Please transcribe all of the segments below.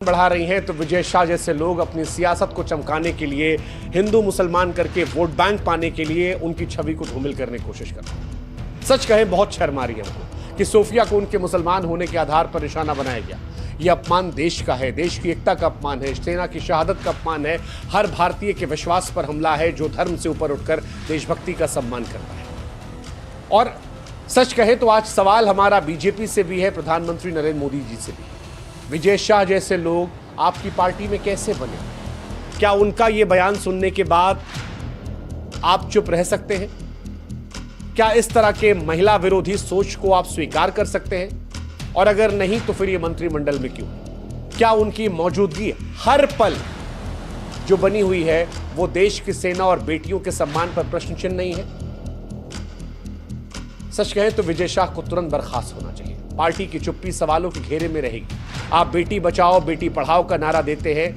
बढ़ा रही हैं तो विजय शाह जैसे लोग अपनी सियासत को चमकाने के लिए हिंदू मुसलमान करके वोट बैंक पाने के लिए उनकी छवि को धूमिल करने की कोशिश कर रहे हैं। सच कहें बहुत शर्म आ रही है हमको कि सोफिया को उनके मुसलमान होने के आधार पर निशाना बनाया गया। यह अपमान देश का है, देश की एकता का अपमान है, सेना की शहादत का अपमान है, हर भारतीय के विश्वास पर हमला है जो धर्म से ऊपर उठकर देशभक्ति का सम्मान करता है। और सच कहें तो आज सवाल हमारा बीजेपी से भी है, प्रधानमंत्री नरेंद्र मोदी जी से भी है। विजय शाह जैसे लोग आपकी पार्टी में कैसे बने? क्या उनका यह बयान सुनने के बाद आप चुप रह सकते हैं? क्या इस तरह के महिला विरोधी सोच को आप स्वीकार कर सकते हैं? और अगर नहीं तो फिर ये मंत्रिमंडल में क्यों? क्या उनकी मौजूदगी हर पल जो बनी हुई है वो देश की सेना और बेटियों के सम्मान पर प्रश्न चिन्ह नहीं है? सच कहें तो विजय शाह को तुरंत बर्खास्त होना चाहिए। पार्टी की चुप्पी सवालों के घेरे में रहेगी। आप बेटी बचाओ बेटी पढ़ाओ का नारा देते हैं,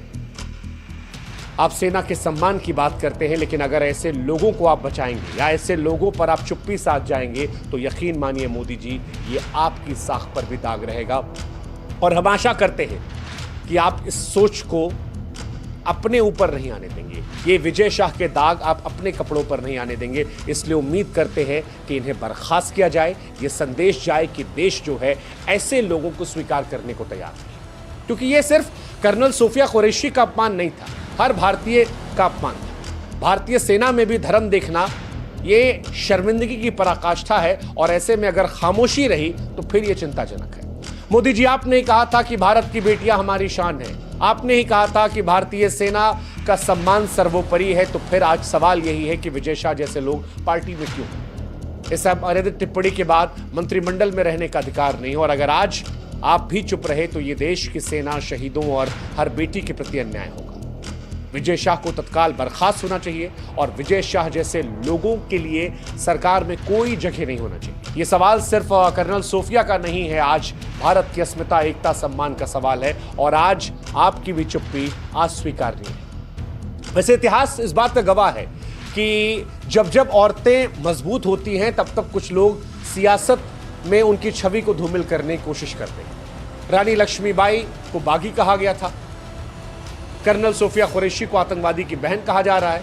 आप सेना के सम्मान की बात करते हैं, लेकिन अगर ऐसे लोगों को आप बचाएंगे या ऐसे लोगों पर आप चुप्पी साध जाएंगे तो यकीन मानिए मोदी जी, ये आपकी साख पर भी दाग रहेगा। और हम आशा करते हैं कि आप इस सोच को अपने ऊपर नहीं आने देंगे, ये विजय शाह के दाग आप अपने कपड़ों पर नहीं आने देंगे। इसलिए उम्मीद करते हैं कि इन्हें बर्खास्त किया जाए, ये संदेश जाए कि देश जो है ऐसे लोगों को स्वीकार करने को तैयार है। क्योंकि ये सिर्फ कर्नल सोफिया कुरैशी का अपमान नहीं था, हर भारतीय का अपमान था। भारतीय सेना में भी धर्म देखना ये शर्मिंदगी की पराकाष्ठा है, और ऐसे में अगर खामोशी रही तो फिर ये चिंताजनक है। मोदी जी, आपने कहा था कि भारत की बेटियां हमारी शान है, आपने ही कहा था कि भारतीय सेना का सम्मान सर्वोपरि है, तो फिर आज सवाल यही है कि विजय शाह जैसे लोग पार्टी में क्यों? इस अनैतिक टिप्पणी के बाद मंत्रिमंडल में रहने का अधिकार नहीं, और अगर आज आप भी चुप रहे तो ये देश की सेना, शहीदों और हर बेटी के प्रति अन्याय होगा। विजय शाह को तत्काल बर्खास्त होना चाहिए और विजय शाह जैसे लोगों के लिए सरकार में कोई जगह नहीं होना चाहिए। ये सवाल सिर्फ कर्नल सोफिया का नहीं है, आज भारत की अस्मिता, एकता, सम्मान का सवाल है, और आज आपकी भी चुप्पी आज स्वीकार्य है। वैसे इतिहास इस बात का गवाह है कि जब जब औरतें मजबूत होती हैं तब तब कुछ लोग सियासत में उनकी छवि को धूमिल करने की कोशिश करते हैं। रानी लक्ष्मीबाई को बागी कहा गया था, कर्नल सोफिया कुरैशी को आतंकवादी की बहन कहा जा रहा है।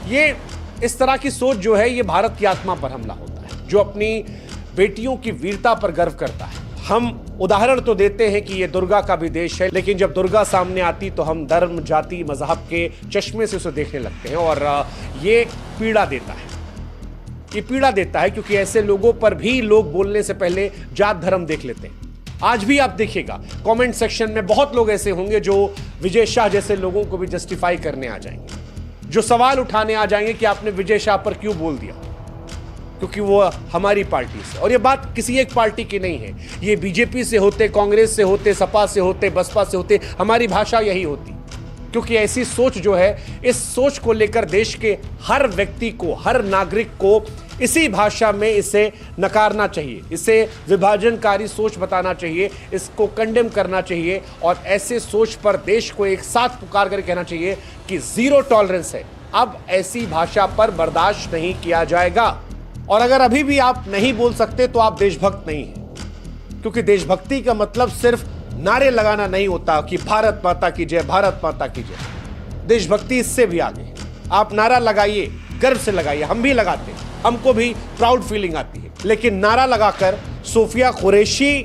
ये इस तरह की सोच जो है ये भारत की आत्मा पर हमला होता है, जो अपनी बेटियों की वीरता पर गर्व करता है। हम उदाहरण तो देते हैं कि ये दुर्गा का भी देश है, लेकिन जब दुर्गा सामने आती तो हम धर्म, जाति, मजहब के चश्मे से उसे देखने लगते हैं, और ये पीड़ा देता है। ये पीड़ा देता है क्योंकि ऐसे लोगों पर भी लोग बोलने से पहले जात धर्म देख लेते हैं। आज भी आप देखिएगा कमेंट सेक्शन में बहुत लोग ऐसे होंगे जो विजय शाह जैसे लोगों को भी जस्टिफाई करने आ जाएंगे, जो सवाल उठाने आ जाएंगे कि आपने विजय शाह पर क्यों बोल दिया, क्योंकि वो हमारी पार्टी से। और ये बात किसी एक पार्टी की नहीं है, ये बीजेपी से होते, कांग्रेस से होते, सपा से होते, बसपा से होते, हमारी भाषा यही होती। क्योंकि ऐसी सोच जो है, इस सोच को लेकर देश के हर व्यक्ति को, हर नागरिक को इसी भाषा में इसे नकारना चाहिए, इसे विभाजनकारी सोच बताना चाहिए, इसको कंडेम करना चाहिए, और ऐसे सोच पर देश को एक साथ पुकार कर कहना चाहिए कि जीरो टॉलरेंस है, अब ऐसी भाषा पर बर्दाश्त नहीं किया जाएगा। और अगर अभी भी आप नहीं बोल सकते तो आप देशभक्त नहीं हैं, क्योंकि देशभक्ति का मतलब सिर्फ नारे लगाना नहीं होता कि भारत माता की जय, भारत माता की जय। देशभक्ति इससे भी आगे। आप नारा लगाइए, गर्व से लगाइए, हम भी लगाते हैं, हमको भी प्राउड फीलिंग आती है, लेकिन नारा लगाकर सोफिया कुरैशी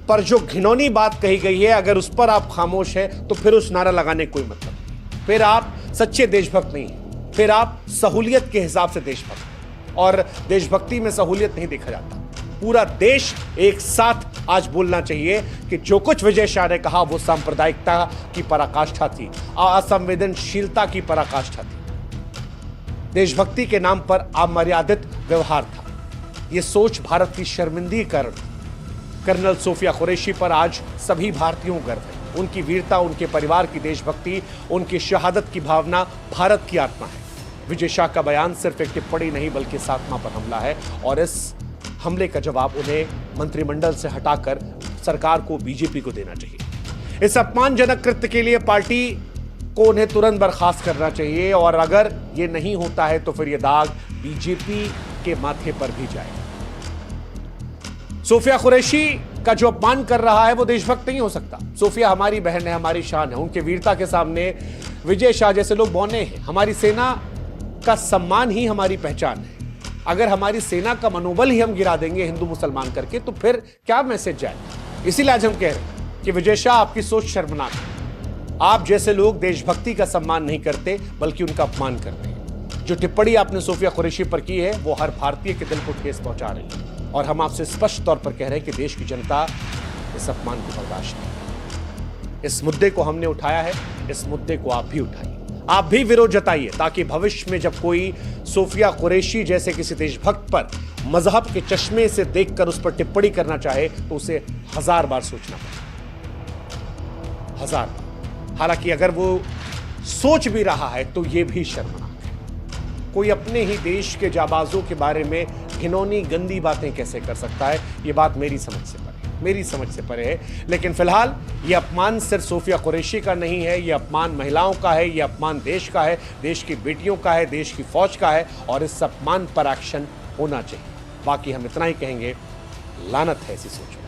पर जो घिनौनी बात कही गई है, अगर उस पर आप खामोश हैं तो फिर उस नारा लगाने कोई मतलब नहीं। फिर आप सच्चे देशभक्त नहीं हैं, फिर आप सहूलियत के हिसाब से देशभक्त हैं, और देशभक्ति में सहूलियत नहीं देखा जाता। पूरा देश एक साथ आज बोलना चाहिए कि जो कुछ विजय शाह ने कहा वो सांप्रदायिकता की पराकाष्ठा थी, असंवेदनशीलता की पराकाष्ठा थी, देशभक्ति के नाम पर अमर्यादित व्यवहार था। यह सोच भारत की शर्मिंदगी कर कर्नल सोफिया कुरैशी पर आज सभी भारतीयों को गर्व है। उनकी वीरता, उनके परिवार की देशभक्ति, उनकी शहादत की भावना भारत की आत्मा है। विजय शाह का बयान सिर्फ एक टिप्पणी नहीं बल्कि इस आत्मा पर हमला है, और इस हमले का जवाब उन्हें मंत्रिमंडल से हटाकर सरकार को, बीजेपी को देना चाहिए। इस अपमानजनक कृत्य के लिए पार्टी को उन्हें तुरंत बर्खास्त करना चाहिए, और अगर ये नहीं होता है तो फिर ये दाग बीजेपी के माथे पर भी जाएगा। सोफिया कुरैशी का जो अपमान कर रहा है वो देशभक्त नहीं हो सकता। सोफिया हमारी बहन है, हमारी शान है। उनके वीरता के सामने विजय शाह जैसे लोग बौने हैं। हमारी सेना का सम्मान ही हमारी पहचान है। अगर हमारी सेना का मनोबल ही हम गिरा देंगे हिंदू मुसलमान करके, तो फिर क्या मैसेज जाएगा? इसीलिए आज हम कह रहे हैं कि विजय शाह, आपकी सोच शर्मनाक है। आप जैसे लोग देशभक्ति का सम्मान नहीं करते बल्कि उनका अपमान करते हैं। जो टिप्पणी आपने सोफिया कुरैशी पर की है वो हर भारतीय के दिल को ठेस पहुंचा रही है, और हम आपसे स्पष्ट तौर पर कह रहे हैं कि देश की जनता इस अपमान को बर्दाश्त नहीं करेगी। इस मुद्दे को हमने उठाया है, इस मुद्दे को आप भी उठाइए, आप भी विरोध जताइए, ताकि भविष्य में जब कोई सोफिया कुरैशी जैसे किसी देशभक्त पर मजहब के चश्मे से देखकर उस पर टिप्पणी करना चाहे तो उसे 1000 बार सोचना पड़े, 1000 बार। हालांकि अगर वो सोच भी रहा है तो यह भी शर्मनाक है। कोई अपने ही देश के जाबाजों के बारे में घिनौनी गंदी बातें कैसे कर सकता है? ये बात मेरी समझ से परे है। लेकिन फिलहाल ये अपमान सिर्फ सोफिया कुरैशी का नहीं है, ये अपमान महिलाओं का है, ये अपमान देश का है, देश की बेटियों का है, देश की फौज का है, और इस अपमान पर एक्शन होना चाहिए। बाकी हम इतना ही कहेंगे, लानत है ऐसी सोच में।